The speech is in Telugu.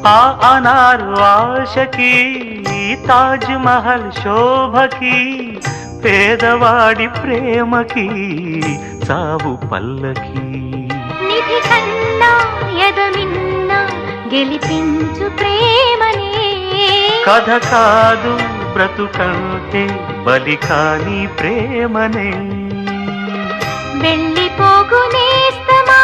ఆ అనారు ఆశకి తాజ్ మహల్ శోభకి పేదవాడి ప్రేమకి సావు పల్లకి నిధి కన్నా ఎదమిన్న గెలిపించు ప్రేమనే కథ కాదు బ్రతుకంటే బలి కాని ప్రేమనే వెళ్ళిపోగునేస్తమా